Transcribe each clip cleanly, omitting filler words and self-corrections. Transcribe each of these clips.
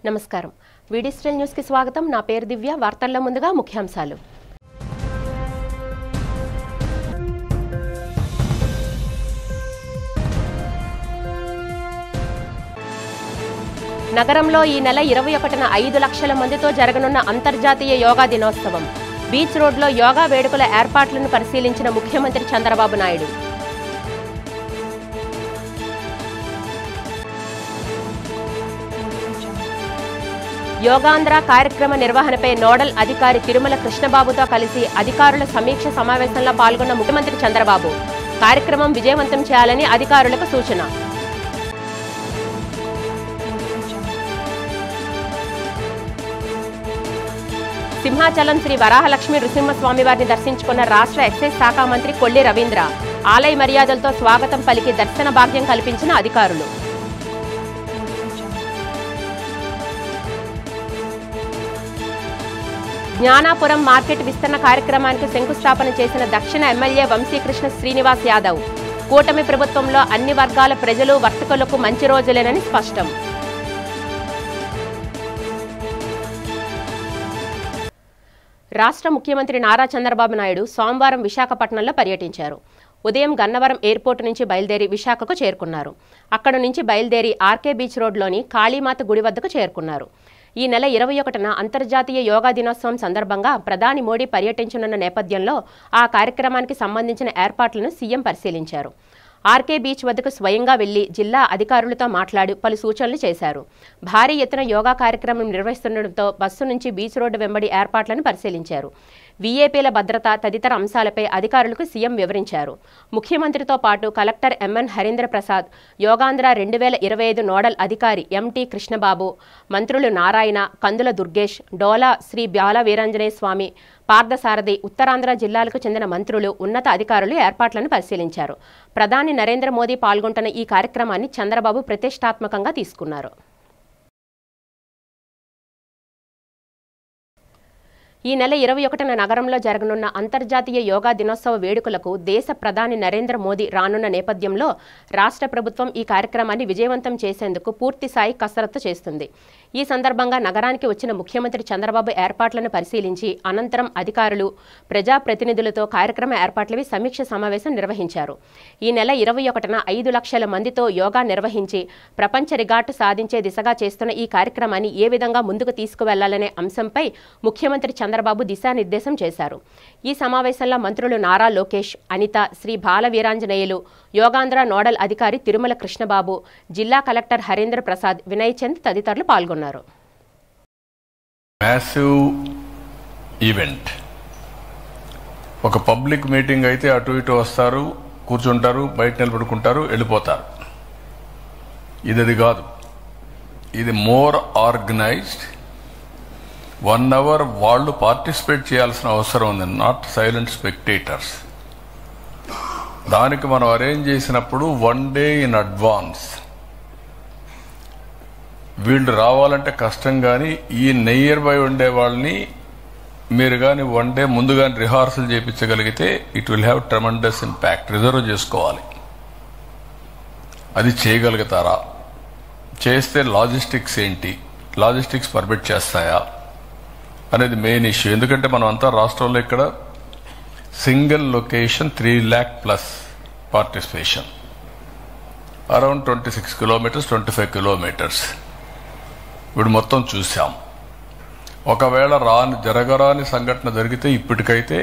నమస్కారం. వీడిస్టల్ న్యూస్ కి స్వాగతం. నా పేరు దివ్య. వార్తల్లో ముందుగా ముఖ్యాంశాలు. నగరంలో ఈ నెల 21న 5 లక్షల మందితో జరగనున్న అంతర్జాతీయ యోగా దినోత్సవం. బీచ్ రోడ్లో యోగా వేడుకల ఏర్పాట్లను పరిశీలించిన ముఖ్యమంత్రి చంద్రబాబు నాయుడు. యోగాంధ్ర కార్యక్రమ నిర్వహణపై నోడల్ అధికారి తిరుమల కృష్ణబాబుతో కలిసి అధికారుల సమీక్ష సమావేశంలో పాల్గొన్న ముఖ్యమంత్రి చంద్రబాబు కార్యక్రమం విజయవంతం చేయాలని అధికారులకు సూచన. సింహాచలం శ్రీ వరాహలక్ష్మి నృసింహస్వామి వారిని దర్శించుకున్న రాష్ట్ర ఎక్సైజ్ శాఖ మంత్రి కొల్లి రవీంద్ర ఆలయ మర్యాదలతో స్వాగతం పలికి దర్శన భాగ్యం కల్పించిన అధికారులు. జ్ఞానాపురం మార్కెట్ విస్తరణ కార్యక్రమానికి శంకుస్థాపన చేసిన దక్షిణ ఎమ్మెల్యే వంశీకృష్ణ శ్రీనివాస్ యాదవ్ కూటమి ప్రభుత్వంలో అన్ని వర్గాల ప్రజలు వర్తకులకు మంచి రోజులేనని స్పష్టం. రాష్ట్ర ముఖ్యమంత్రి నారా చంద్రబాబు నాయుడు సోమవారం విశాఖపట్నంలో పర్యటించారు. ఉదయం గన్నవరం ఎయిర్పోర్టు నుంచి బయలుదేరి విశాఖకు చేరుకున్నారు. అక్కడి నుంచి బయలుదేరి ఆర్కే బీచ్ రోడ్లోని కాళీమాత గుడి వద్దకు చేరుకున్నారు. ఈ నెల 21న అంతర్జాతీయ యోగా దినోత్సవం సందర్భంగా ప్రధాని మోడీ పర్యటించనున్న నేపథ్యంలో ఆ కార్యక్రమానికి సంబంధించిన ఏర్పాట్లను సీఎం పరిశీలించారు. ఆర్కే బీచ్ వద్దకు స్వయంగా వెళ్లి జిల్లా అధికారులతో మాట్లాడి పలు సూచనలు చేశారు. భారీ ఎత్తున యోగా కార్యక్రమం నిర్వహిస్తుండటంతో బస్సు నుంచి బీచ్ రోడ్డు వెంబడి ఏర్పాట్లను పరిశీలించారు. వీఐపీల భద్రత తదితర అంశాలపై అధికారులకు సీఎం వివరించారు. ముఖ్యమంత్రితో పాటు collector M N Harindra Prasad, Yogandhra 2025 nodal అధికారి ఎంటీ కృష్ణబాబు, మంత్రులు నారాయణ, కందుల దుర్గేష్, డోలా శ్రీ బాల వీరాంజనేయ స్వామి, పార్థసారథి, ఉత్తరాంధ్ర జిల్లాలకు చెందిన మంత్రులు, ఉన్నత అధికారులు ఏర్పాట్లను పరిశీలించారు. ప్రధాని నరేంద్ర మోదీ పాల్గొంటున్న ఈ కార్యక్రమాన్ని చంద్రబాబు ప్రతిష్టాత్మకంగా తీసుకున్నారు. ఈ నెల 21న నగరంలో జరగనున్న అంతర్జాతీయ యోగా దినోత్సవ వేడుకలకు దేశ ప్రధాని నరేంద్ర మోదీ రానున్న నేపథ్యంలో రాష్ట్ర ప్రభుత్వం ఈ కార్యక్రమాన్ని విజయవంతం చేసేందుకు పూర్తిస్థాయి కసరత్తు చేస్తుంది. ఈ సందర్భంగా నగరానికి వచ్చిన ముఖ్యమంత్రి చంద్రబాబు ఏర్పాట్లను పరిశీలించి అనంతరం అధికారులు, ప్రజాప్రతినిధులతో కార్యక్రమ ఏర్పాట్లపై సమీక్ష సమావేశం నిర్వహించారు. ఈ నెల 21న 5 లక్షల మందితో యోగా నిర్వహించి ప్రపంచ రికార్డు సాధించే దిశగా చేస్తున్న ఈ కార్యక్రమాన్ని ఏ విధంగా ముందుకు తీసుకువెళ్లాలనే అంశంపై ముఖ్యమంత్రి చంద్రబాబు దిశానిర్దేశం చేశారు. ఈ సమావేశంలో మంత్రులు నారా లోకేష్, అనిత, శ్రీ బాల వీరాంజనేయులు, యోగాంధ్ర నోడల్ అధికారి తిరుమల కృష్ణబాబు, జిల్లా కలెక్టర్ హరీంద్ర ప్రసాద్, వినయ్ చంద్ తదితరులు పాల్గొన్నారు. మ్యాసివ్ ఈవెంట్, ఒక పబ్లిక్ మీటింగ్ అయితే అటు ఇటు వస్తారు, కూర్చుంటారు, బయట నిలబడుకుంటారు, వెళ్ళిపోతారు. ఇది కాదు. ఇది మోర్ ఆర్గనైజ్డ్. 1 hour వాళ్ళు పార్టిసిపేట్ చేయాల్సిన అవసరం ఉంది, నాట్ సైలెంట్ స్పెక్టేటర్స్. దానికి మనం అరేంజ్ చేసినప్పుడు 1 day ఇన్ అడ్వాన్స్. వీళ్ళు రావాలంటే కష్టం, కానీ ఈ నియర్ బై ఉండే వాళ్ళని మీరు కానీ 1 day ముందుగానే రిహార్సల్ చేయించగలిగితే it will have tremendous impact. Reserve చేసుకోవాలి. అది చేయగలుగుతారా? చేస్తే లాజిస్టిక్స్ ఏంటి, లాజిస్టిక్స్ పర్మిట్ చేస్తాయా అనేది మెయిన్ ఇష్యూ. ఎందుకంటే మనం అంతా రాష్ట్రంలో ఇక్కడ single location 3 lakh plus participation, around 26 kilometers, 25 kilometers ఇప్పుడు మొత్తం చూసాం. ఒకవేళ జరగరాని సంఘటన జరిగితే ఇప్పటికైతే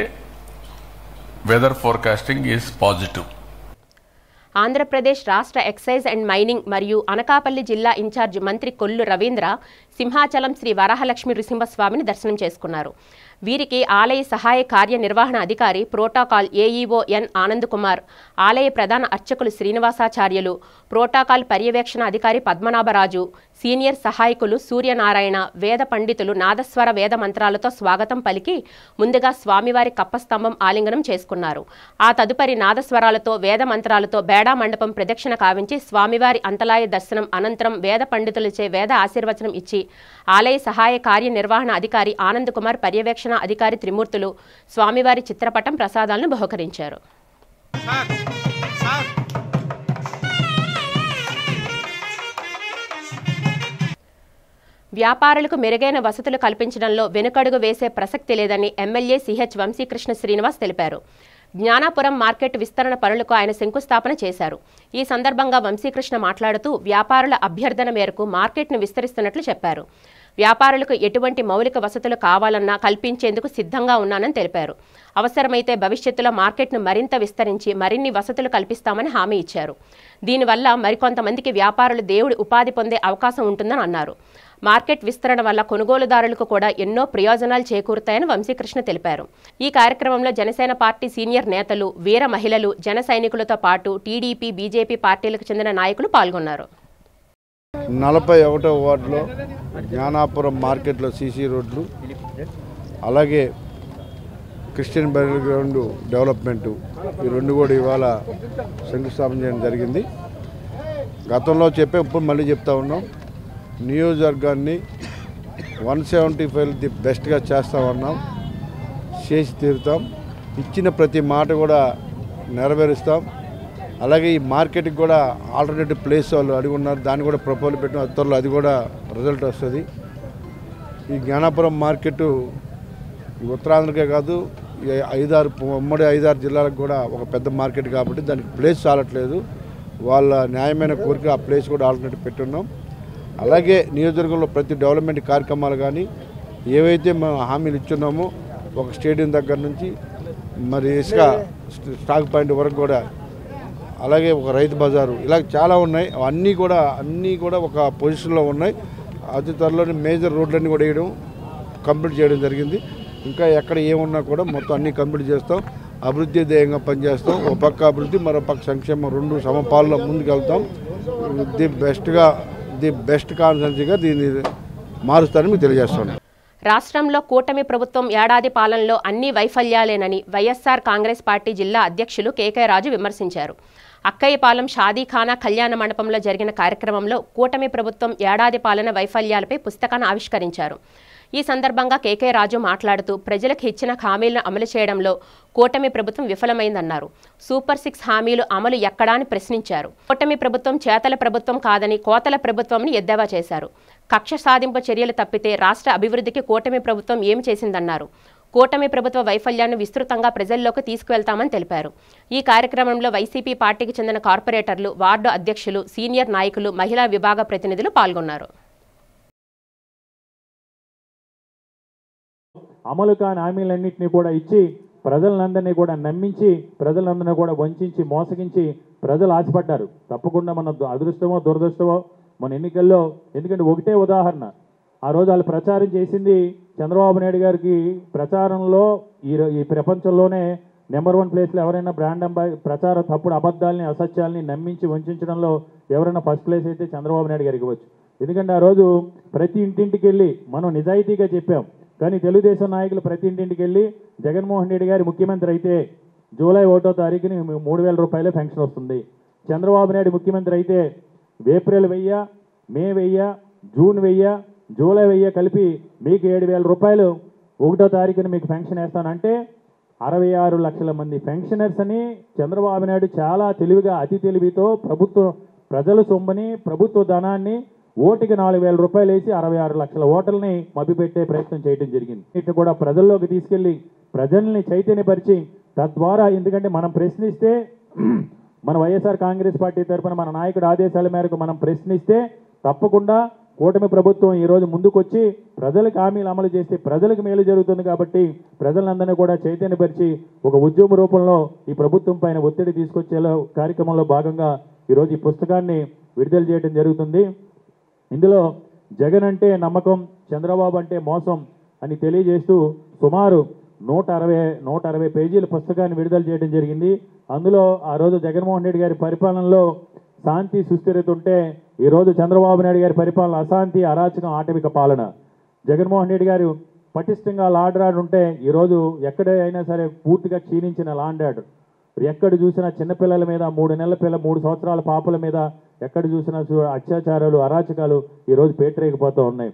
weather forecasting is positive. Andhra Pradesh రాష్ట్ర ఎక్సైజ్ అండ్ మైనింగ్ మరియు అనకాపల్లి జిల్లా ఇన్ఛార్జ్ మంత్రి కొల్లు రవీంద్ర సింహాచలం శ్రీ వరాహలక్ష్మి నృసింహస్వామిని దర్శనం చేసుకున్నారు. వీరికి ఆలయ సహాయ కార్యనిర్వహణ అధికారి ప్రోటోకాల్ ఏఈఓ ఎన్ ఆనంద్ కుమార్, ఆలయ ప్రధాన అర్చకులు శ్రీనివాసాచార్యులు, ప్రోటోకాల్ పర్యవేక్షణ అధికారి పద్మనాభరాజు, సీనియర్ సహాయకులు సూర్యనారాయణ, వేద పండితులు నాదస్వర వేద మంత్రాలతో స్వాగతం పలికి ముందుగా స్వామివారి కప్పస్తంభం ఆలింగనం చేసుకున్నారు. ఆ తదుపరి నాదస్వరాలతో వేద మంత్రాలతో బేడా మండపం ప్రదక్షిణ కావించి స్వామివారి అంతలాయ దర్శనం అనంతరం వేద పండితులచే వేద ఆశీర్వచనం ఇచ్చి ఆలయ సహాయ కార్యనిర్వహణ అధికారి ఆనంద్ కుమార్ పర్యవేక్షణ అధికారి త్రిమూర్తులు స్వామివారి చిత్రపటం ప్రసాదాలను బహుకరించారు. వ్యాపారులకు మెరుగైన వసతులు కల్పించడంలో వెనుకడుగు వేసే ప్రసక్తి లేదని ఎమ్మెల్యే సిహెచ్ వంశీకృష్ణ శ్రీనివాస్ తెలిపారు. జ్ఞానాపురం మార్కెట్ విస్తరణ పనులకు ఆయన శంకుస్థాపన చేశారు. ఈ సందర్భంగా వంశీకృష్ణ మాట్లాడుతూ వ్యాపారుల అభ్యర్థన మేరకు మార్కెట్ను విస్తరిస్తున్నట్లు చెప్పారు. వ్యాపారులకు ఎటువంటి మౌలిక వసతులు కావాలన్నా కల్పించేందుకు సిద్ధంగా ఉన్నానని తెలిపారు. అవసరమైతే భవిష్యత్తులో మార్కెట్ను మరింత విస్తరించి మరిన్ని వసతులు కల్పిస్తామని హామీ ఇచ్చారు. దీనివల్ల మరికొంతమందికి వ్యాపారులు దేవుడి ఉపాధి పొందే అవకాశం ఉంటుందని అన్నారు. మార్కెట్ విస్తరణ వల్ల కొనుగోలుదారులకు కూడా ఎన్నో ప్రయోజనాలు చేకూరుతాయని వంశీకృష్ణ తెలిపారు. ఈ కార్యక్రమంలో జనసేన పార్టీ సీనియర్ నేతలు, వీర మహిళలు, జన సైనికులతో పాటు టీడీపీ, బీజేపీ పార్టీలకు చెందిన నాయకులు పాల్గొన్నారు. 41వ వార్డులో జ్ఞానాపురం మార్కెట్లో సీసీ రోడ్లు, అలాగే క్రిస్టియన్ బెరియల్ గ్రౌండ్ డెవలప్మెంటు, ఈ రెండు కూడా ఇవాళ శంకుస్థాపన చేయడం జరిగింది. గతంలో చెప్పే ఇప్పుడు మళ్ళీ చెప్తా ఉన్నాం, నియోజకవర్గాన్ని 175 ది బెస్ట్గా చేస్తామన్నాం, చేసి తీరుతాం. ఇచ్చిన ప్రతి మాట కూడా నెరవేరుస్తాం. అలాగే ఈ మార్కెట్కి కూడా ఆల్టర్నేటివ్ ప్లేస్ వాళ్ళు అడిగి ఉన్నారు, దాన్ని కూడా ప్రపోజల్ పెట్టిన త్వరలో అది కూడా రిజల్ట్ వస్తుంది. ఈ జ్ఞానాపురం మార్కెట్ ఉత్తరాంధ్రకే కాదు, ఉమ్మడి 5-6 జిల్లాలకు కూడా ఒక పెద్ద మార్కెట్ కాబట్టి దానికి ప్లేస్ చాలట్లేదు. వాళ్ళ న్యాయమైన కోరిక ఆ ప్లేస్ కూడా ఆల్టర్నేటివ్ పెట్టున్నాం. అలాగే నియోజకవర్గంలో ప్రతి డెవలప్మెంట్ కార్యక్రమాలు కానీ ఏవైతే మనం హామీలు ఇచ్చున్నామో, ఒక స్టేడియం దగ్గర నుంచి మరి ఇసుక స్టాక్ పాయింట్ వరకు కూడా, అలాగే ఒక రైతు బజారు, ఇలా చాలా ఉన్నాయి. అన్నీ కూడా ఒక పొజిషన్లో ఉన్నాయి. అతి త్వరలోనే మేజర్ రోడ్లన్నీ కూడా వేయడం కంప్లీట్ చేయడం జరిగింది. ఇంకా ఎక్కడ ఏమున్నా కూడా మొత్తం అన్నీ కంప్లీట్ చేస్తాం. అభివృద్ధి ధ్యేయంగా పనిచేస్తాం. ఒక పక్క అభివృద్ధి, మరో పక్క సంక్షేమం, రెండు సమపాల్లో ముందుకు వెళ్తాం. ది బెస్ట్ కాన్స్టిట్యున్సీగా దీన్ని మారుస్తారని మీకు తెలియజేస్తున్నాను. రాష్ట్రంలో కూటమి ప్రభుత్వం ఏడాది పాలనలో అన్ని వైఫల్యాలేనని వైఎస్ఆర్ కాంగ్రెస్ పార్టీ జిల్లా అధ్యక్షులు కేకే రాజు విమర్శించారు. అక్కయ్యపాలెం షాదీఖానా కళ్యాణ మండపంలో జరిగిన కార్యక్రమంలో కూటమి ప్రభుత్వం ఏడాది పాలన వైఫల్యాలపై పుస్తకాన్ని ఆవిష్కరించారు. ఈ సందర్భంగా కేకే రాజు మాట్లాడుతూ ప్రజలకు ఇచ్చిన హామీలను అమలు చేయడంలో కూటమి ప్రభుత్వం విఫలమైందన్నారు. సూపర్ 6 హామీలు అమలు ఎక్కడా అని ప్రశ్నించారు. కూటమి ప్రభుత్వం చేతల ప్రభుత్వం కాదని కోతల ప్రభుత్వంని ఎద్దేవా చేశారు. కక్ష సాధింపు చర్యలు తప్పితే రాష్ట్ర అభివృద్ధికి కూటమి ప్రభుత్వం ఏమి చేసిందన్నారు. కూటమి ప్రభుత్వ వైఫల్యాన్ని విస్తృతంగా ప్రజల్లోకి తీసుకువెళ్తామని తెలిపారు. ఈ కార్యక్రమంలో వైసీపీ పార్టీకి చెందిన కార్పొరేటర్లు, వార్డు అధ్యక్షులు, సీనియర్ నాయకులు, మహిళా విభాగ ప్రతినిధులు పాల్గొన్నారు. అమలు కాని హామీలన్నింటినీ కూడా ఇచ్చి ప్రజలందరినీ కూడా నమ్మించి, ప్రజలందరినీ కూడా వంచి మోసగించి ప్రజలు ఆశపడ్డారు. తప్పకుండా మన అదృష్టమో దురదృష్టమో మన ఎన్నికల్లో, ఎందుకంటే ఒకటే ఉదాహరణ, ఆ రోజు వాళ్ళు ప్రచారం చేసింది చంద్రబాబు నాయుడు గారికి ప్రచారంలో ఈ ప్రపంచంలోనే నెంబర్ 1 ప్లేస్లో ఎవరైనా బ్రాండ్ ప్రచారం తప్పుడు అబద్ధాలని, అసత్యాలని నమ్మించి వంచడంలో ఎవరైనా ఫస్ట్ ప్లేస్ అయితే చంద్రబాబు నాయుడు గారికి ఇవ్వచ్చు. ఎందుకంటే ఆ రోజు ప్రతి ఇంటింటికి వెళ్ళి మనం నిజాయితీగా చెప్పాం. కానీ తెలుగుదేశం నాయకులు ప్రతి ఇంటింటికి వెళ్ళి జగన్మోహన్ రెడ్డి గారి ముఖ్యమంత్రి అయితే జూలై 1వ తారీఖుని 3,000 రూపాయలే పెన్షన్ వస్తుంది, చంద్రబాబు నాయుడు ముఖ్యమంత్రి అయితే ఏప్రిల్ 1000, మే 1000, జూన్ 1000, జూలై 1000 కలిపి మీకు 7,000 రూపాయలు 1వ తారీఖున మీకు పెన్షన్ వేస్తానంటే 66 లక్షల మంది పెన్షనర్స్ అని చంద్రబాబు నాయుడు చాలా తెలివిగా, అతి తెలివితో ప్రజల సొమ్ముని, ప్రభుత్వ ధనాన్ని ఓటుకి 4,000 రూపాయలు వేసి 66 లక్షల ఓటర్లని మభ్యపెట్టే ప్రయత్నం చేయడం జరిగింది. ఇటు కూడా ప్రజల్లోకి తీసుకెళ్లి ప్రజల్ని చైతన్యపరిచి, తద్వారా ఎందుకంటే మనం ప్రశ్నిస్తే, మన వైఎస్ఆర్ కాంగ్రెస్ పార్టీ తరఫున మన నాయకుడు ఆదేశాల మేరకు మనం ప్రశ్నిస్తే తప్పకుండా కూటమి ప్రభుత్వం ఈరోజు ముందుకొచ్చి ప్రజలకు హామీలు అమలు చేస్తే ప్రజలకు మేలు జరుగుతుంది. కాబట్టి ప్రజలందరినీ కూడా చైతన్యపరిచి ఒక ఉద్యమ రూపంలో ఈ ప్రభుత్వం పైన ఒత్తిడి తీసుకొచ్చే కార్యక్రమంలో భాగంగా ఈరోజు ఈ పుస్తకాన్ని విడుదల చేయడం జరుగుతుంది. ఇందులో జగన్ అంటే నమ్మకం, చంద్రబాబు అంటే మోసం అని తెలియజేస్తూ సుమారు 160 పేజీల పుస్తకాన్ని విడుదల చేయడం జరిగింది. అందులో ఆ రోజు జగన్మోహన్ రెడ్డి గారి పరిపాలనలో శాంతి సుస్థిరత ఉంటే, ఈరోజు చంద్రబాబు నాయుడు గారి పరిపాలన అశాంతి, అరాచకం, ఆటవిక పాలన. జగన్మోహన్ రెడ్డి గారు పటిష్టంగా లా అండ్ ఆర్డర్ ఉంటే ఈరోజు ఎక్కడైనా సరే పూర్తిగా క్షీణించిన లా అండ్ ఆర్డర్. ఎక్కడ చూసినా చిన్నపిల్లల మీద, 3 నెలల పిల్ల, 3 సంవత్సరాల పాపల మీద ఎక్కడ చూసినా అత్యాచారాలు, అరాచకాలు ఈరోజు పేటరేగిపోతూ ఉన్నాయి.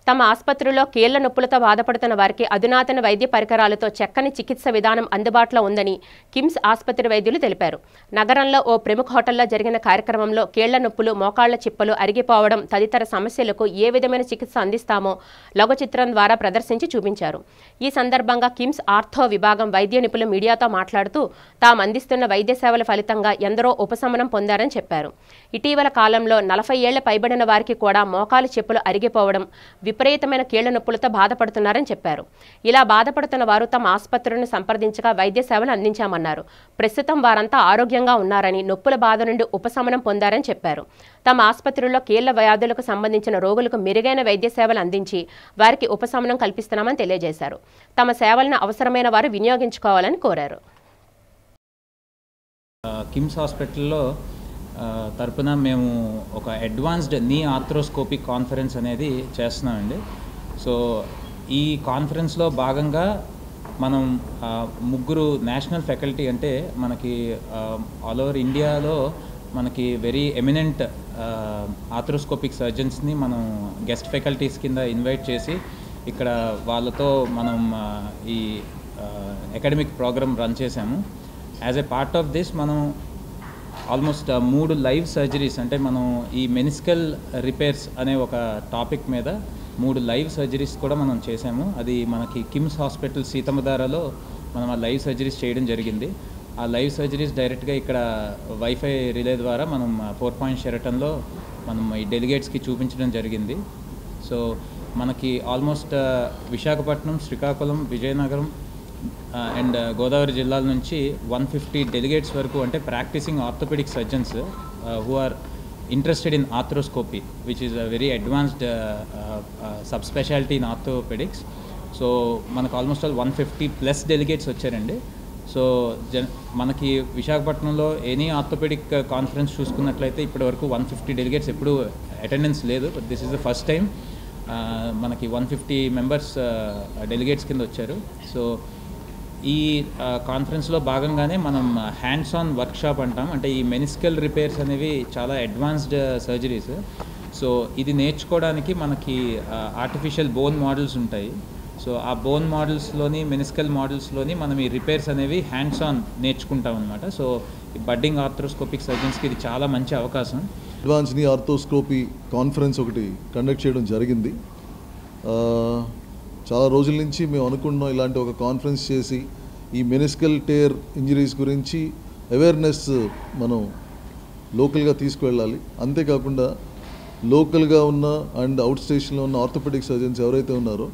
తమ ఆసుపత్రిలో కీళ్ల నొప్పులతో బాధపడుతున్న వారికి అధునాతన వైద్య పరికరాలతో చక్కని చికిత్స విధానం అందుబాటులో ఉందని కిమ్స్ ఆసుపత్రి వైద్యులు తెలిపారు. నగరంలో ఓ ప్రముఖ హోటల్లో జరిగిన కార్యక్రమంలో కీళ్ల నొప్పులు, మోకాళ్ల చిప్పలు అరిగిపోవడం తదితర సమస్యలకు ఏ విధమైన చికిత్స అందిస్తామో లఘు చిత్రం ద్వారా ప్రదర్శించి చూపించారు. ఈ సందర్భంగా కిమ్స్ ఆర్థో విభాగం వైద్య నిపుణులు మీడియాతో మాట్లాడుతూ తాము అందిస్తున్న వైద్య సేవల ఫలితంగా ఎందరో ఉపశమనం పొందారని చెప్పారు. ఇటీవల కాలంలో 40 ఏళ్ల పైబడిన వారికి కూడా మోకాలు చెప్పులు అరిగిపోవడం, విపరీతమైన కీళ్ల నొప్పులతో బాధపడుతున్నారని చెప్పారు. ఇలా బాధపడుతున్న వారు తమ ఆసుపత్రులను సంప్రదించగా వైద్య సేవలు అందించామన్నారు. ప్రస్తుతం వారంతా ఆరోగ్యంగా ఉన్నారని, నొప్పుల బాధ నుండి ఉపశమనం పొందారని చెప్పారు. తమ ఆసుపత్రిలో కీళ్ల వ్యాధులకు సంబంధించిన రోగులకు మెరుగైన వైద్య సేవలు అందించి వారికి ఉపశమనం కల్పిస్తున్నామని తెలియజేశారు. తమ సేవలను అవసరమైన వారు వినియోగించుకోవాలని కోరారు. కిమ్స్ హాస్పిటల్లో తరపున మేము ఒక అడ్వాన్స్డ్ నీ ఆర్థ్రోస్కోపిక్ కాన్ఫరెన్స్ అనేది చేస్తున్నామండి. సో ఈ కాన్ఫరెన్స్లో భాగంగా మనం ముగ్గురు నేషనల్ ఫ్యాకల్టీ, అంటే మనకి ఆల్ ఓవర్ ఇండియాలో మనకి వెరీ ఎమినెంట్ ఆర్థ్రోస్కోపిక్ సర్జన్స్ని మనం గెస్ట్ ఫ్యాకల్టీస్ కింద ఇన్వైట్ చేసి ఇక్కడ వాళ్ళతో మనం ఈ అకాడమిక్ ప్రోగ్రామ్ రన్ చేసాము. As a part of this మనం ఆల్మోస్ట్ 3 లైవ్ సర్జరీస్, అంటే మనం ఈ మెనిస్కల్ రిపేర్స్ అనే ఒక టాపిక్ మీద 3 లైవ్ సర్జరీస్ కూడా మనం చేసాము. అది మనకి కిమ్స్ హాస్పిటల్ సీతమ్మధారలో మనం ఆ లైవ్ సర్జరీస్ చేయడం జరిగింది. ఆ లైవ్ సర్జరీస్ డైరెక్ట్గా ఇక్కడ వైఫై రిలే ద్వారా మనం 4 పాయింట్ షెరటన్లో మనం ఈ డెలిగేట్స్కి చూపించడం జరిగింది. సో మనకి ఆల్మోస్ట్ విశాఖపట్నం, శ్రీకాకుళం, విజయనగరం అండ్ గోదావరి జిల్లాల నుంచి 150 డెలిగేట్స్ వరకు, అంటే practising orthopaedic surgeons who are interested in arthroscopy, which is a very advanced subspecialty in orthopedics. So మనకు ఆల్మోస్ట్ ఆల్ 150 ప్లస్ డెలిగేట్స్ వచ్చారండి. సో మనకి విశాఖపట్నంలో ఎనీ ఆర్థోపెడిక్ కాన్ఫరెన్స్ చూసుకున్నట్లయితే ఇప్పటి వరకు 150 డెలిగేట్స్ ఎప్పుడు అటెండెన్స్ లేదు. But this is the first time మనకి 150 మెంబర్స్ డెలిగేట్స్ కింద వచ్చారు. సో ఈ కాన్ఫరెన్స్లో భాగంగానే మనం హ్యాండ్స్ ఆన్ వర్క్షాప్ అంటాం. అంటే ఈ మెనిస్కల్ రిపేర్స్ అనేవి చాలా అడ్వాన్స్డ్ సర్జరీస్. సో ఇది నేర్చుకోవడానికి మనకి ఆర్టిఫిషియల్ బోన్ మోడల్స్ ఉంటాయి. సో ఆ బోన్ మోడల్స్లోని, మెనిస్కల్ మోడల్స్లోని మనం ఈ రిపేర్స్ అనేవి హ్యాండ్స్ ఆన్ నేర్చుకుంటాం అనమాట. సో ఈ బడ్డింగ్ ఆర్థ్రోస్కోపిక్ సర్జన్స్కి ఇది చాలా మంచి అవకాశం. అడ్వాన్స్ నీ ఆర్థోస్కోపీ కాన్ఫరెన్స్ ఒకటి కండక్ట్ చేయడం జరిగింది. చాలా రోజుల నుంచి మేము అనుకుంటున్నాం ఇలాంటి ఒక కాన్ఫరెన్స్ చేసి ఈ మెనిస్కల్ టేర్ ఇంజరీస్ గురించి అవేర్నెస్ మనం లోకల్గా తీసుకువెళ్ళాలి. అంతేకాకుండా లోకల్గా ఉన్న అండ్ అవుట్ స్టేషన్లో ఉన్న ఆర్థోపెడిక్ సర్జన్స్ ఎవరైతే ఉన్నారో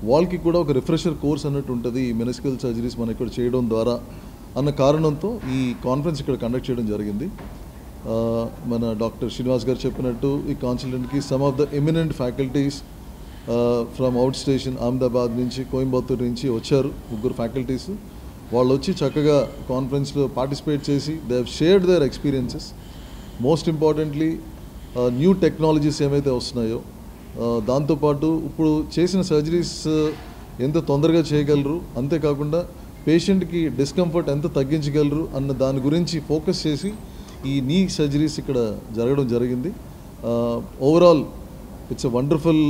వాళ్ళకి కూడా ఒక రిఫ్రెషర్ కోర్స్ అన్నట్టు ఉంటుంది ఈ మెనిస్కల్ సర్జరీస్ మనం ఇక్కడ చేయడం ద్వారా అన్న కారణంతో ఈ కాన్ఫరెన్స్ ఇక్కడ కండక్ట్ చేయడం జరిగింది. మన డాక్టర్ శ్రీనివాస్ గారు చెప్పినట్టు ఈ కాన్సల్టెంట్కి some of the eminent faculties from outstation Ahmedabad నుంచి, కోయంబత్తూర్ నుంచి వచ్చారు 3 ఫ్యాకల్టీస్. వాళ్ళు వచ్చి చక్కగా కాన్ఫరెన్స్లో పార్టిసిపేట్ చేసి they have shared their experiences. Most importantly new technologies ఏమైతే వస్తున్నాయో, దాంతోపాటు ఇప్పుడు చేసిన సర్జరీస్ ఎంత తొందరగా చేయగలరు, అంతేకాకుండా పేషెంట్కి డిస్కంఫర్ట్ ఎంత తగ్గించగలరు అన్న దాని గురించి ఫోకస్ చేసి ఈ నీ సర్జరీస్ ఇక్కడ జరగడం జరిగింది. Overall it's a wonderful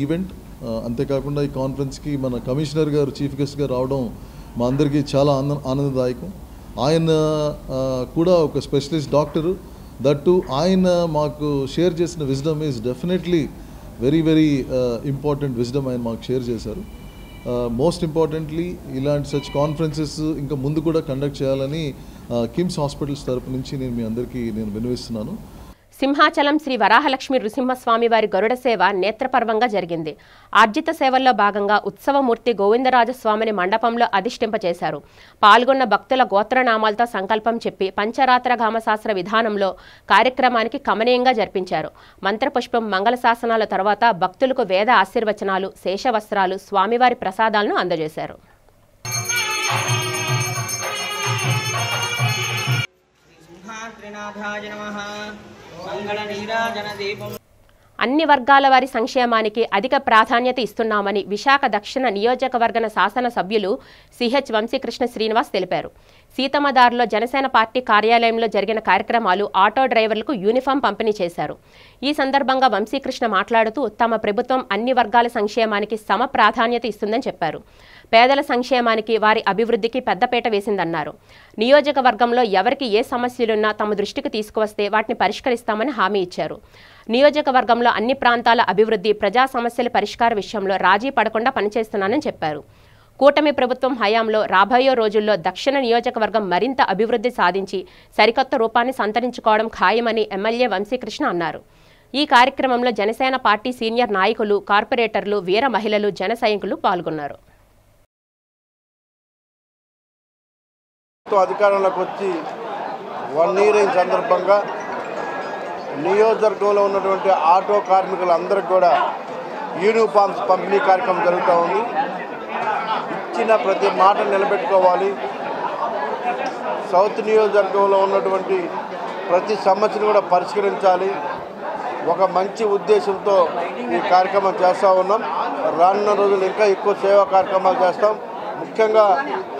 event. అంతేకాకుండా ఈ కాన్ఫరెన్స్కి మన కమిషనర్ గారు చీఫ్ గెస్ట్గా రావడం మా అందరికీ చాలా ఆనందదాయకం. ఆయన కూడా ఒక స్పెషలిస్ట్ డాక్టరు, దట్టు ఆయన మాకు షేర్ చేసిన wisdom is definitely very very important wisdom ఆయన మాకు షేర్ చేశారు. మోస్ట్ ఇంపార్టెంట్లీ ఇలాంటి సచ్ కాన్ఫరెన్సెస్ ఇంకా ముందు కూడా కండక్ట్ చేయాలని కిమ్స్ హాస్పిటల్స్ తరపు నుంచి నేను మీ అందరికీ విన్నవిస్తున్నాను. సింహాచలం శ్రీ వరాహలక్ష్మి నృసింహస్వామి వారి గరుడ సేవ నేత్రపర్వంగా జరిగింది. ఆర్జిత సేవల్లో భాగంగా ఉత్సవమూర్తి గోవిందరాజస్వామిని మండపంలో అధిష్ఠింపచేశారు. పాల్గొన్న భక్తుల గోత్రనామాలతో సంకల్పం చెప్పి పంచరాత్రగామశాస్త్ర విధానంలో కార్యక్రమానికి కమనీయంగా జరిపించారు. మంత్రపుష్పం, మంగళ శాసనాల తర్వాత భక్తులకు వేద ఆశీర్వచనాలు, శేషవస్త్రాలు, స్వామివారి ప్రసాదాలను అందజేశారు. అన్ని వర్గాల వారి సంక్షేమానికి అధిక ప్రాధాన్యత ఇస్తున్నామని విశాఖ దక్షిణ నియోజకవర్గ శాసనసభ్యులు సిహెచ్ వంశీకృష్ణ శ్రీనివాస్ తెలిపారు. సీతమ్మదారులో జనసేన పార్టీ కార్యాలయంలో జరిగిన కార్యక్రమాలు ఆటో డ్రైవర్లకు యూనిఫామ్ పంపిణీ చేశారు. ఈ సందర్భంగా వంశీకృష్ణ మాట్లాడుతూ తమ ప్రభుత్వం అన్ని వర్గాల సంక్షేమానికి సమ ప్రాధాన్యత ఇస్తుందని చెప్పారు. పేదల సంక్షేమానికి వారి అభివృద్ధికి పెద్దపీట వేసిందన్నారు. నియోజకవర్గంలో ఎవరికి ఏ సమస్యలున్నా తమ దృష్టికి తీసుకువస్తే వాటిని పరిష్కరిస్తామని హామీ ఇచ్చారు. నియోజకవర్గంలో అన్ని ప్రాంతాల అభివృద్ధి, ప్రజా సమస్యల పరిష్కార విషయంలో రాజీ పడకుండా పనిచేస్తున్నానని చెప్పారు. కూటమి ప్రభుత్వం హయాంలో రాబోయే రోజుల్లో దక్షిణ నియోజకవర్గం మరింత అభివృద్ధి సాధించి సరికొత్త రూపాన్ని సంతరించుకోవడం ఖాయమని ఎమ్మెల్యే వంశీకృష్ణ అన్నారు. ఈ కార్యక్రమంలో జనసేన పార్టీ సీనియర్ నాయకులు, కార్పొరేటర్లు, వీర మహిళలు, జన సైనికులు పాల్గొన్నారు. అధికారంలోకి వచ్చి 1 year అయిన సందర్భంగా నియోజకవర్గంలో ఉన్నటువంటి ఆటో కార్మికులందరికీ కూడా యూనిఫామ్స్ పంపిణీ కార్యక్రమం జరుగుతూ ఉంది. ఇచ్చిన ప్రతి మాట నిలబెట్టుకోవాలి. సౌత్ నియోజకవర్గంలో ఉన్నటువంటి ప్రతి సమస్యను కూడా పరిష్కరించాలి. ఒక మంచి ఉద్దేశంతో ఈ కార్యక్రమం చేస్తూ ఉన్నాం. రానున్న రోజులు ఇంకా ఎక్కువ సేవా కార్యక్రమాలు చేస్తాం. ముఖ్యంగా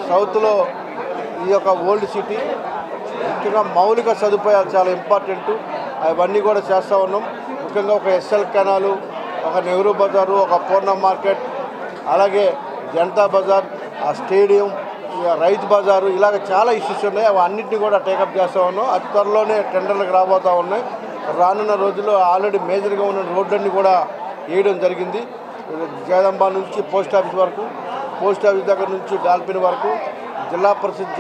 సౌత్లో ఈ యొక్క ఓల్డ్ సిటీ, ముఖ్యంగా మౌలిక సదుపాయాలు చాలా ఇంపార్టెంట్. అవన్నీ కూడా చేస్తూ ఉన్నాం. ముఖ్యంగా ఒక ఎస్ఎల్ కెనాలు, ఒక నెహ్రూ బజారు, ఒక పూర్ణ మార్కెట్, అలాగే జనతా బజార్, ఆ స్టేడియం, రైతు బజారు, ఇలాగ చాలా ఇష్యూస్ ఉన్నాయి. అవన్నింటినీ కూడా టేకప్ చేస్తూ ఉన్నాం. అతి త్వరలోనే టెండర్లకు రాబోతూ ఉన్నాయి. రానున్న రోజుల్లో ఆల్రెడీ మేజర్గా ఉన్న రోడ్లన్నీ కూడా వేయడం జరిగింది. జగదంబ నుంచి పోస్ట్ ఆఫీస్ వరకు, పోస్ట్ ఆఫీస్ దగ్గర నుంచి డాల్ఫిన్ వరకు, జిల్లా పరిషత్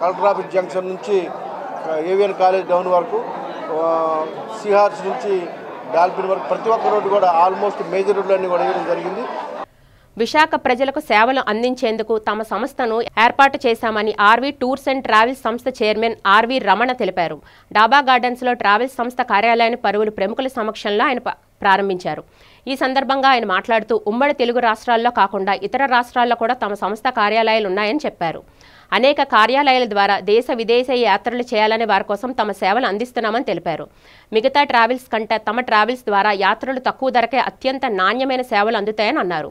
కలెక్టర్ ఆఫీస్ జంక్షన్ నుంచి ఏవిఎన్ కాలేజ్ డౌన్ వరకు, సిహార్స్ నుంచి డాల్ఫిన్ వరకు ప్రతి ఒక్క రోడ్డు కూడా ఆల్మోస్ట్ మేజర్ రోడ్లన్నీ కూడా వేయడం జరిగింది. విశాఖ ప్రజలకు సేవలు అందించేందుకు తమ సంస్థను ఏర్పాటు చేశామని ఆర్వీ టూర్స్ అండ్ ట్రావెల్స్ సంస్థ చైర్మన్ ఆర్వీ రమణ తెలిపారు. డాబా గార్డెన్స్లో ట్రావెల్స్ సంస్థ కార్యాలయాన్ని పలువురు ప్రముఖుల సమక్షంలో ఆయన ప్రారంభించారు. ఈ సందర్భంగా ఆయన మాట్లాడుతూ ఉమ్మడి తెలుగు రాష్ట్రాల్లో కాకుండా ఇతర రాష్ట్రాల్లో కూడా తమ సంస్థ కార్యాలయాలు ఉన్నాయని చెప్పారు. అనేక కార్యాలయాల ద్వారా దేశ విదేశీ యాత్రలు చేయాలనే వారి కోసం తమ సేవలు అందిస్తున్నామని తెలిపారు. మిగతా ట్రావెల్స్ కంటే తమ ట్రావెల్స్ ద్వారా యాత్రలు తక్కువ ధరకే అత్యంత నాణ్యమైన సేవలు అందుతాయని అన్నారు.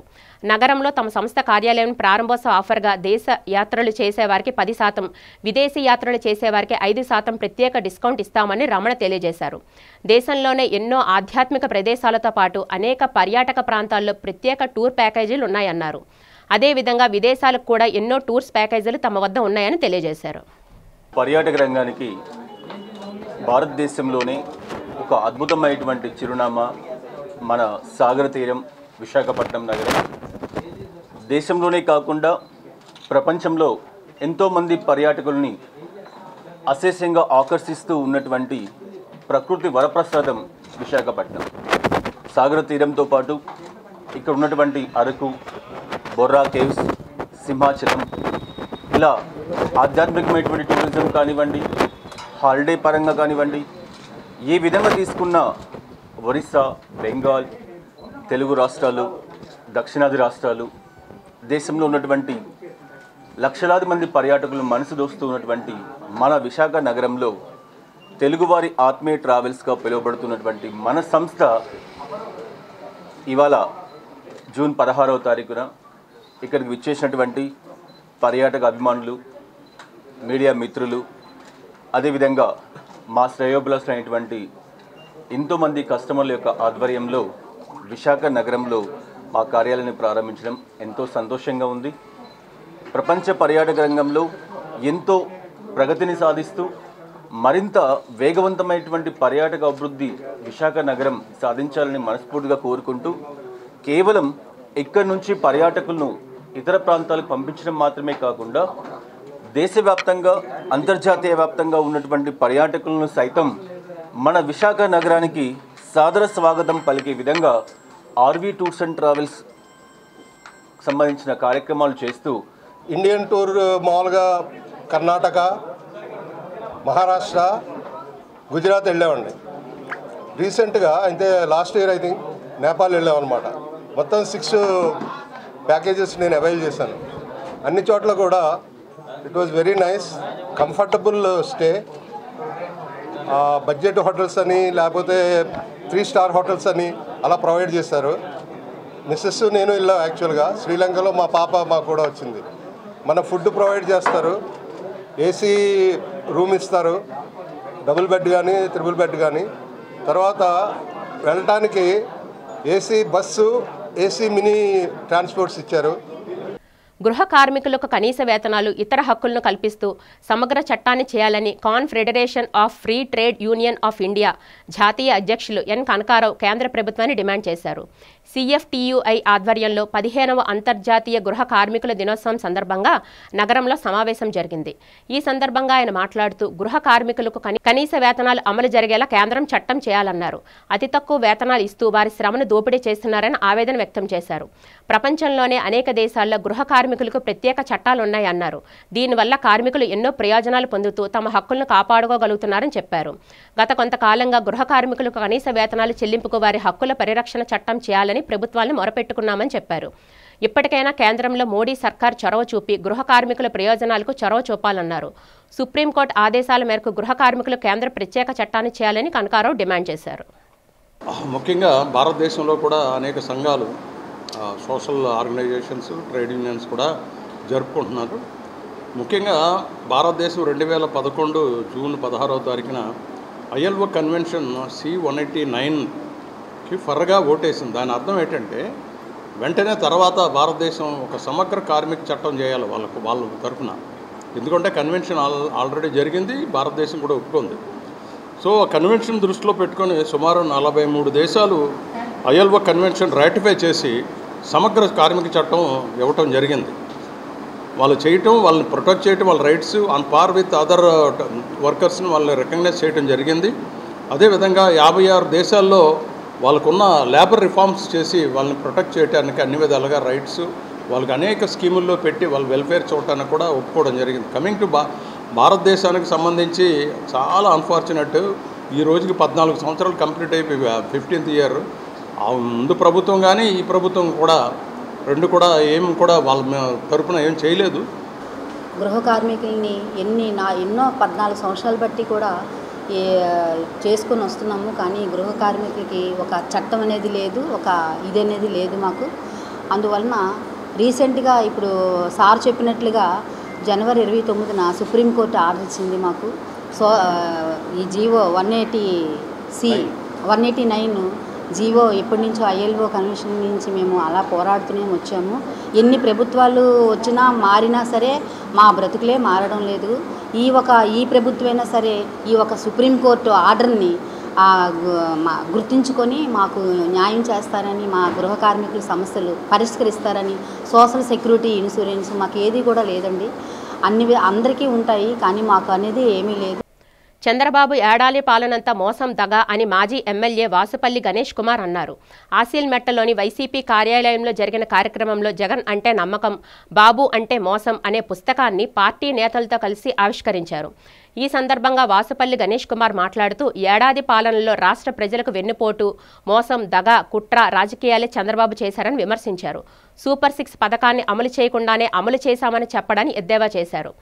నగరంలో తమ సంస్థ కార్యాలయం ప్రారంభోత్సవ ఆఫర్గా దేశ యాత్రలు చేసేవారికి 10%, విదేశీ యాత్రలు చేసేవారికి 5% ప్రత్యేక డిస్కౌంట్ ఇస్తామని రమణ తెలియజేశారు. దేశంలోనే ఎన్నో ఆధ్యాత్మిక ప్రదేశాలతో పాటు అనేక పర్యాటక ప్రాంతాల్లో ప్రత్యేక టూర్ ప్యాకేజీలు ఉన్నాయన్నారు. అదేవిధంగా విదేశాలకు కూడా ఎన్నో టూర్స్ ప్యాకేజీలు తమ వద్ద ఉన్నాయని తెలియజేశారు. పర్యాటక రంగానికి భారతదేశంలోనే ఒక అద్భుతమైనటువంటి చిరునామా మన సాగర తీరం విశాఖపట్నం నగరం. దేశంలోనే కాకుండా ప్రపంచంలో ఎంతోమంది పర్యాటకుల్ని అశేషంగా ఆకర్షిస్తూ ఉన్నటువంటి ప్రకృతి వరప్రసాదం విశాఖపట్నం. సాగర తీరంతో పాటు ఇక్కడ ఉన్నటువంటి అరకు, బొర్రా కేవ్స్, సింహాచలం, ఇలా ఆధ్యాత్మికమైనటువంటి టూరిజం కానివ్వండి, హాలిడే పరంగా కానివ్వండి, ఏ విధంగా తీసుకున్న ఒరిస్సా, బెంగాల్, తెలుగు రాష్ట్రాలు, దక్షిణాది రాష్ట్రాలు, దేశంలో ఉన్నటువంటి లక్షలాది మంది పర్యాటకులు మనసు దోస్తూ ఉన్నటువంటి మన విశాఖ నగరంలో తెలుగువారి ఆత్మీయ ట్రావెల్స్గా పిలువబడుతున్నటువంటి మన సంస్థ ఇవాళ జూన్ 16వ తారీఖున ఇక్కడికి విచ్చేసినటువంటి పర్యాటక అభిమానులు, మీడియా మిత్రులు, అదేవిధంగా మా శ్రేయోభిలాషులు అయినటువంటి ఎంతోమంది కస్టమర్ల యొక్క ఆధ్వర్యంలో విశాఖ నగరంలో మా కార్యాలయాన్ని ప్రారంభించడం ఎంతో సంతోషంగా ఉంది. ప్రపంచ పర్యాటక రంగంలో ఎంతో ప్రగతిని సాధిస్తూ మరింత వేగవంతమైనటువంటి పర్యాటక అభివృద్ధి విశాఖ నగరం సాధించాలని మనస్ఫూర్తిగా కోరుకుంటూ, కేవలం ఇక్కడి నుంచి పర్యాటకులను ఇతర ప్రాంతాలకు పంపించడం మాత్రమే కాకుండా దేశవ్యాప్తంగా, అంతర్జాతీయ వ్యాప్తంగా ఉన్నటువంటి పర్యాటకులను సైతం మన విశాఖ నగరానికి సాదర స్వాగతం పలికే విధంగా ఆర్వీ టూర్స్ అండ్ ట్రావెల్స్ సంబంధించిన కార్యక్రమాలు చేస్తూ ఇండియన్ టూర్ మామూలుగా కర్ణాటక, మహారాష్ట్ర, గుజరాత్ వెళ్ళామండి. రీసెంట్గా అయితే last year I think Nepal వెళ్ళామన్నమాట. మొత్తం 6 ప్యాకేజెస్ నేను అవైల్ చేశాను. అన్ని చోట్ల కూడా it was very nice, comfortable stay. Budget hotels అని లేకపోతే 3 స్టార్ హోటల్స్ అని అలా ప్రొవైడ్ చేశారు. మిస్సెస్ నేను వెళ్ళాం యాక్చువల్గా. శ్రీలంకలో మా పాప మాకు కూడా వచ్చింది. మన ఫుడ్ ప్రొవైడ్ చేస్తారు, ఏసీ రూమ్ ఇస్తారు, డబుల్ బెడ్ కానీ త్రిబుల్ బెడ్ కానీ. తర్వాత వెళ్ళటానికి AC bus, AC mini transports ఇచ్చారు. గృహ కార్మికులకు కనీస వేతనాలు, ఇతర హక్కులను కల్పిస్తూ సమగ్ర చట్టాన్ని చేయాలని confederation of free trade union of India జాతీయ అధ్యక్షులు ఎన్ కనకారావు కేంద్ర ప్రభుత్వాన్ని డిమాండ్ చేశారు. CFTUI ఆధ్వర్యంలో 15వ అంతర్జాతీయ గృహ కార్మికుల దినోత్సవం సందర్భంగా నగరంలో సమావేశం జరిగింది. ఈ సందర్భంగా ఆయన మాట్లాడుతూ గృహ కార్మికులకు కనీస వేతనాలు అమలు జరిగేలా కేంద్రం చట్టం చేయాలన్నారు. అతి తక్కువ వేతనాలు ఇస్తూ వారి శ్రమను దోపిడీ చేస్తున్నారని ఆవేదన వ్యక్తం చేశారు. ప్రపంచంలోనే అనేక దేశాల్లో గృహ కార్మికులకు ప్రత్యేక చట్టాలున్నాయన్నారు. దీనివల్ల కార్మికులు ఎన్నో ప్రయోజనాలు పొందుతూ తమ హక్కులను కాపాడుకోగలుగుతున్నారని చెప్పారు. గత కొంతకాలంగా గృహ కార్మికులకు కనీస వేతనాలు చెల్లింపుకు వారి హక్కుల పరిరక్షణ చట్టం చేయాలని ప్రభుత్వాన్ని మొరపెట్టుకున్నామని చెప్పారు. ఇప్పటికైనా కేంద్రంలో మోడీ సర్కార్ చొరవ చూపి గృహ కార్మికుల ప్రయోజనాలకు చొరవ చూపాలన్నారు. సుప్రీంకోర్టు ఆదేశాల మేరకు గృహ కార్మికులు కేంద్ర ప్రత్యేక చట్టాన్ని చేయాలని కనకారావు డిమాండ్ చేశారు. ముఖ్యంగా భారతదేశంలో కూడా అనేక సంఘాలు, సోషల్ ఆర్గనైజేషన్స్, ట్రేడ్ యూనియన్స్ కూడా జరుపుకుంటున్నారు. ముఖ్యంగా భారతదేశం 2011 జూన్ 16వ తారీఖున ILO కన్వెన్షన్ C-189కి ఫర్గా ఓటేసింది. దాని అర్థం ఏంటంటే వెంటనే తర్వాత భారతదేశం ఒక సమగ్ర కార్మిక చట్టం చేయాలి వాళ్ళ తరఫున. ఎందుకంటే కన్వెన్షన్ ఆల్రెడీ జరిగింది, భారతదేశం కూడా ఒప్పుకుంది. సో కన్వెన్షన్ దృష్టిలో పెట్టుకొని సుమారు 43 దేశాలు ILO కన్వెన్షన్ రాటిఫై చేసి సమగ్ర కార్మిక చట్టం ఇవ్వటం జరిగింది. వాళ్ళు చేయటం, వాళ్ళని ప్రొటెక్ట్ చేయటం, వాళ్ళ rights on par with other వర్కర్స్ని వాళ్ళని రికగ్నైజ్ చేయడం జరిగింది. అదేవిధంగా 56 దేశాల్లో వాళ్ళకున్న లేబర్ రిఫార్మ్స్ చేసి వాళ్ళని ప్రొటెక్ట్ చేయడానికి అన్ని విధాలుగా రైట్స్ వాళ్ళకి అనేక స్కీముల్లో పెట్టి వాళ్ళ వెల్ఫేర్ చూడటానికి కూడా ఒప్పుకోవడం జరిగింది. కమింగ్ టు భారతదేశానికి సంబంధించి చాలా అన్ఫార్చునేట్, ఈ రోజుకి 14 సంవత్సరాలు కంప్లీట్ అయిపోయి 15th ఇయర్. ముందు ప్రభుత్వం కానీ ఈ ప్రభుత్వం కూడా రెండు కూడా వాళ్ళ తరపున ఏం చేయలేదు. గృహ కార్మికుల్ని ఎన్నో 14 సంవత్సరాలు బట్టి కూడా చేసుకొని వస్తున్నాము. కానీ గృహ కార్మికులకి ఒక చట్టం అనేది లేదు, ఒక ఇది అనేది లేదు మాకు. అందువలన రీసెంట్గా ఇప్పుడు సార్ చెప్పినట్లుగా జనవరి 29న సుప్రీంకోర్టు ఆర్డర్ ఇచ్చింది మాకు. సో ఈ జీవో 189 జీవో ఎప్పటి నుంచో ILO కన్వెన్షన్ నుంచి మేము అలా పోరాడుతూనే వచ్చాము. ఎన్ని ప్రభుత్వాలు వచ్చినా మారినా సరే మా బ్రతుకులే మారడం లేదు. ఈ ప్రభుత్వమైనా సరే ఈ ఒక సుప్రీంకోర్టు ఆర్డర్ని గుర్తుంచుకొని మాకు న్యాయం చేస్తారని, మా గృహ కార్మికుల సమస్యలు పరిష్కరిస్తారని. సోషల్ సెక్యూరిటీ ఇన్సూరెన్స్ మాకు ఏది కూడా లేదండి. అందరికీ ఉంటాయి కానీ మాకు అనేది ఏమీ లేదు. చంద్రబాబు ఏడాది పాలనంతా మోసం దగా అని మాజీ ఎమ్మెల్యే వాసుపల్లి గణేష్ కుమార్ అన్నారు. ఆసిల్మెట్టలోని వైసీపీ కార్యాలయంలో జరిగిన కార్యక్రమంలో జగన్ అంటే నమ్మకం, బాబు అంటే మోసం అనే పుస్తకాన్ని పార్టీ నేతలతో కలిసి ఆవిష్కరించారు. ఈ సందర్భంగా వాసుపల్లి గణేష్ కుమార్ మాట్లాడుతూ ఏడాది పాలనలో రాష్ట్ర ప్రజలకు వెన్నుపోటు, మోసం, దగా, కుట్ర రాజకీయాలే చంద్రబాబు చేశారని విమర్శించారు. సూపర్ 6 పథకాన్ని అమలు చేయకుండానే అమలు చేశామని చెప్పడాన్ని ఎద్దేవా చేశారు.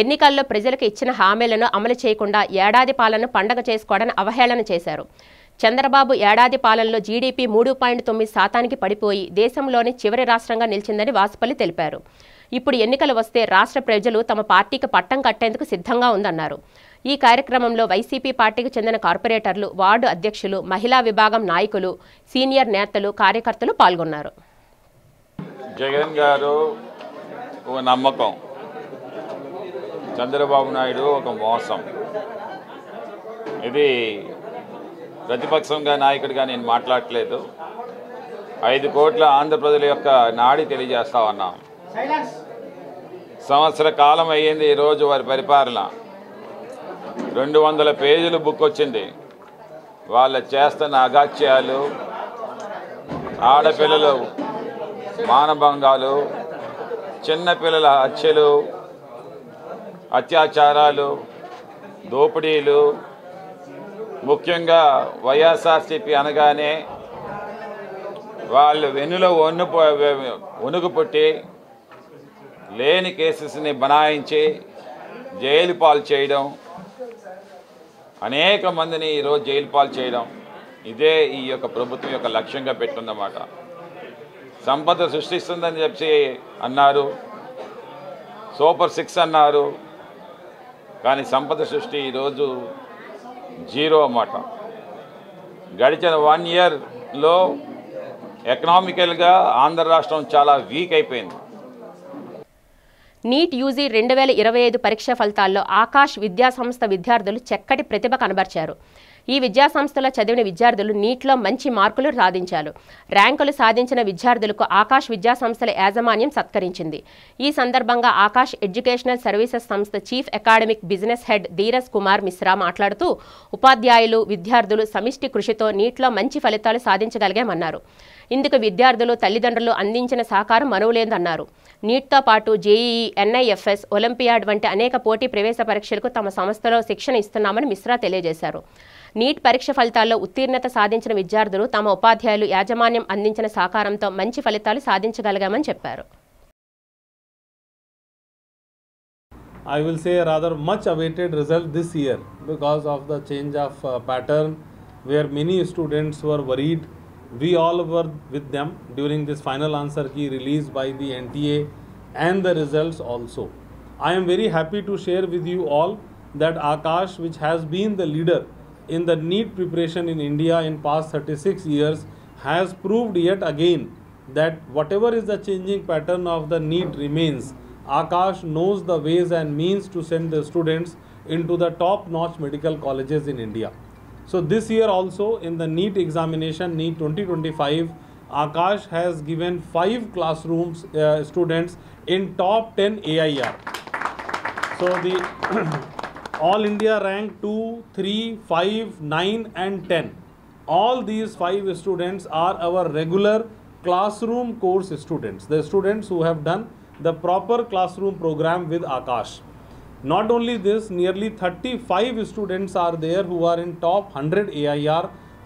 ఎన్నికల్లో ప్రజలకు ఇచ్చిన హామీలను అమలు చేయకుండా ఏడాది పాలన పండగ చేసుకోవడాన్ని అవహేళన చేశారు. చంద్రబాబు ఏడాది పాలనలో జీడీపీ 3.9% పడిపోయి దేశంలోని చివరి రాష్ట్రంగా నిలిచిందని వాసుపల్లి తెలిపారు. ఇప్పుడు ఎన్నికలు వస్తే రాష్ట్ర ప్రజలు తమ పార్టీకి పట్టం కట్టేందుకు సిద్ధంగా ఉందన్నారు. ఈ కార్యక్రమంలో వైసీపీ పార్టీకి చెందిన కార్పొరేటర్లు, వార్డు అధ్యక్షులు, మహిళా విభాగం నాయకులు, సీనియర్ నేతలు, కార్యకర్తలు పాల్గొన్నారు. జగన్ గారు ఒక నమ్మకం, చంద్రబాబు నాయుడు ఒక మోసం. ఇది ప్రతిపక్షంగా నాయకుడిగా నేను మాట్లాడట్లేదు. 5 కోట్ల ఆంధ్ర ప్రజల యొక్క నాడి తెలియజేస్తా ఉన్నాం. సంవత్సర కాలం అయ్యింది ఈరోజు వారి పరిపాలన. 200 పేజీలు బుక్ వచ్చింది. వాళ్ళ చేస్తున్న అగాత్యాలు, ఆడపిల్లలు మానభంగాలు, చిన్నపిల్లల హత్యలు, అత్యాచారాలు, దోపిడీలు, ముఖ్యంగా వైఎస్ఆర్సీపీ అనగానే వాళ్ళు వెన్నులో వణుకు పుట్టి లేని కేసెస్ని బనాయించి జైలు పాలు చేయడం, అనేక మందిని ఈరోజు జైలు పాలు చేయడం, ఇదే ఈ యొక్క ప్రభుత్వం యొక్క లక్ష్యంగా పెట్టుకుందన్నమాట. సంపద సృష్టిస్తుందని చెప్పి అన్నారు, సూపర్ 6 అన్నారు, కానీ సంపద సృష్టి ఈరోజు జీరో అన్నమాట. గడిచిన 1 ఇయర్లో ఎకనామికల్గా ఆంధ్ర రాష్ట్రం చాలా వీక్ అయిపోయింది. నీట్ యూజీ 2025 పరీక్ష ఫలితాల్లో ఆకాష్ విద్యాసంస్థ విద్యార్థులు చక్కటి ప్రతిభ కనబర్చారు. ఈ విద్యాసంస్థలో చదివిన విద్యార్థులు నీట్లో మంచి మార్కులు సాధించారు. ర్యాంకులు సాధించిన విద్యార్థులకు ఆకాష్ విద్యాసంస్థల యాజమాన్యం సత్కరించింది. ఈ సందర్భంగా ఆకాష్ ఎడ్యుకేషనల్ సర్వీసెస్ సంస్థ chief academic business head Dheeraj Kumar Mishra మాట్లాడుతూ ఉపాధ్యాయులు, విద్యార్థులు సమిష్టి కృషితో నీట్లో మంచి ఫలితాలు సాధించగలిగామన్నారు. ఇందుకు విద్యార్థులు, తల్లిదండ్రులు అందించిన సహకారం మనువులేదన్నారు. నీట్తో పాటు జేఈఈ, ఎన్ఐఎఫ్ఎస్, ఒలింపియాడ్ వంటి అనేక పోటీ ప్రవేశ పరీక్షలకు తమ సంస్థలో శిక్షణ ఇస్తున్నామని మిశ్రా తెలియజేశారు. నీట్ పరీక్ష ఫలితాల్లో ఉత్తీర్ణత సాధించిన విద్యార్థులు తమ ఉపాధ్యాయులు, యాజమాన్యం అందించిన సహకారంతో మంచి ఫలితాలు సాధించగలిగామని చెప్పారు. I will say rather much awaited result this year because of the change of pattern where many students were worried. We all were with them during this final answer key released by the NTA and the results also. I am very happy to share with you all that Akash, which has been the leader in the NEET preparation in India in past 36 years, has proved yet again that whatever is the changing pattern of the NEET remains. Akash knows the ways and means to send the students into the top-notch medical colleges in India. So this year also in the NEET examination, NEET 2025, Akash has given 5 classrooms students in top 10 AIR. So the All India rank 2, 3, 5, 9 and 10. All these 5 students are our regular classroom course students. The students who have done the proper classroom program with Akash. Not only this, nearly 35 students are there who are in top 100 AIR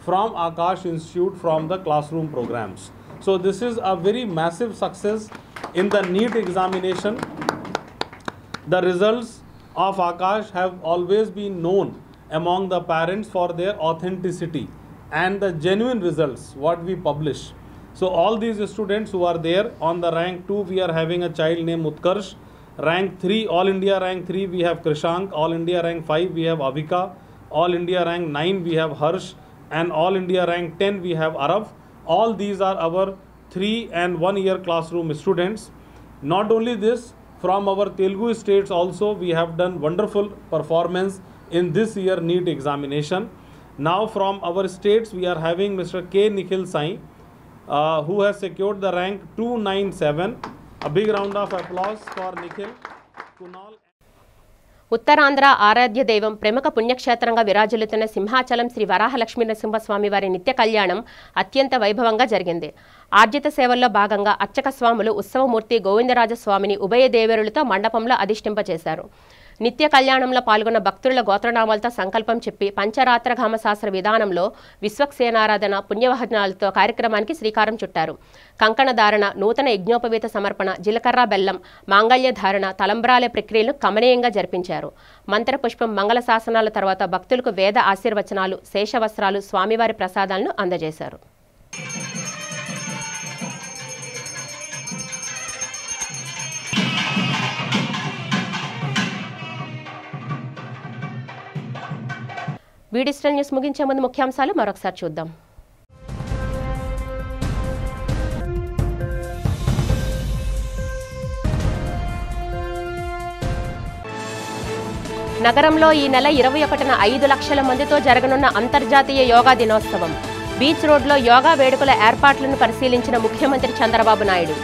from Akash Institute from the classroom programs. So this is a very massive success in the NEET examination. The results of Akash have always been known among the parents for their authenticity and the genuine results what we publish. So all these students who are there on the rank 2, we are having a child named Utkarsh. Rank 3, All India rank 3, we have Krishank. All India rank 5, we have Avika. All India rank 9, we have Harsh. And All India rank 10, we have Arav. All these are our 3 and 1 year classroom students. Not only this, from our Telugu states also, we have done wonderful performance in this year NEET examination. Now from our states, we are having Mr. K. Nikhil Sai, who has secured the rank 297. A big round of applause for Nikhil. Kunal. Uttarandhra ఆరాధ్య దైవం, ప్రముఖ పుణ్యక్షేత్రంగా విరాజిల్లుతున్న సింహాచలం శ్రీ వరాహలక్ష్మీ నరసింహస్వామి వారి నిత్య కళ్యాణం అత్యంత వైభవంగా జరిగింది. ఆర్జిత సేవల్లో భాగంగా అర్చక స్వాములు ఉత్సవమూర్తి గోవిందరాజస్వామిని ఉభయ దేవేరులతో మండపంలో అధిష్ఠింపచేశారు. నిత్య కళ్యాణంలో పాల్గొన్న భక్తుల గోత్రనామాలతో సంకల్పం చెప్పి పంచరాత్రఘామ శాస్త్ర విధానంలో విశ్వక్సేనారాధన, పుణ్యవహనాలతో కార్యక్రమానికి శ్రీకారం చుట్టారు. కంకణ ధారణ, నూతన యజ్ఞోపవీత సమర్పణ, జీలకర్ర బెల్లం, మాంగళ్య ధారణ, తలంబ్రాల ప్రక్రియలను కమనీయంగా జరిపించారు. మంత్రపుష్పం, మంగళ శాసనాల తర్వాత భక్తులకు వేద ఆశీర్వచనాలు, శేషవస్త్రాలు, స్వామివారి ప్రసాదాలను అందజేశారు. డిజిటల్ న్యూస్ ముగించే ముందు ముఖ్యాంశాలు మరొకసారి చూద్దాం. నగరంలో ఈ నెల 21న 5 లక్షల మందితో జరగనున్న అంతర్జాతీయ యోగా దినోత్సవం. బీచ్ రోడ్లో యోగా వేడుకల ఏర్పాట్లను పరిశీలించిన ముఖ్యమంత్రి చంద్రబాబు నాయుడు.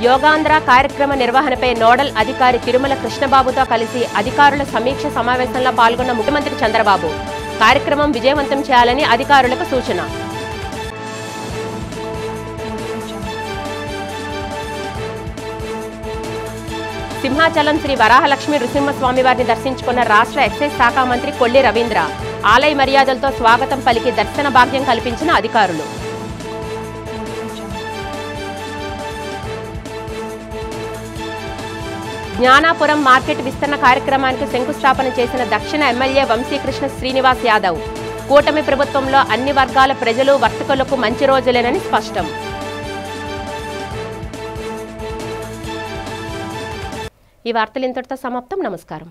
యోగాంధ్ర కార్యక్రమ నిర్వహణపై నోడల్ అధికారి తిరుమల కృష్ణబాబుతో కలిసి అధికారుల సమీక్ష సమావేశంలో పాల్గొన్న ముఖ్యమంత్రి చంద్రబాబు కార్యక్రమం విజయవంతం చేయాలని అధికారులకు సూచన. సింహాచలం శ్రీ వరాహలక్ష్మీ నృసింహస్వామి వారిని దర్శించుకున్న రాష్ట్ర ఎక్సైజ్ శాఖ మంత్రి కొల్లి రవీంద్ర ఆలయ మర్యాదలతో స్వాగతం పలికి దర్శన భాగ్యం కల్పించిన అధికారులు. జ్ఞానాపురం మార్కెట్ విస్తరణ కార్యక్రమానికి శంకుస్థాపన చేసిన దక్షిణ ఎమ్మెల్యే వంశీకృష్ణ శ్రీనివాస్ యాదవ్. కూటమి ప్రభుత్వంలో అన్ని వర్గాల ప్రజలు వర్తకులకు మంచి రోజులేనని స్పష్టం. ఈ వార్తలు ఇంతటితో సమాప్తం. నమస్కారం.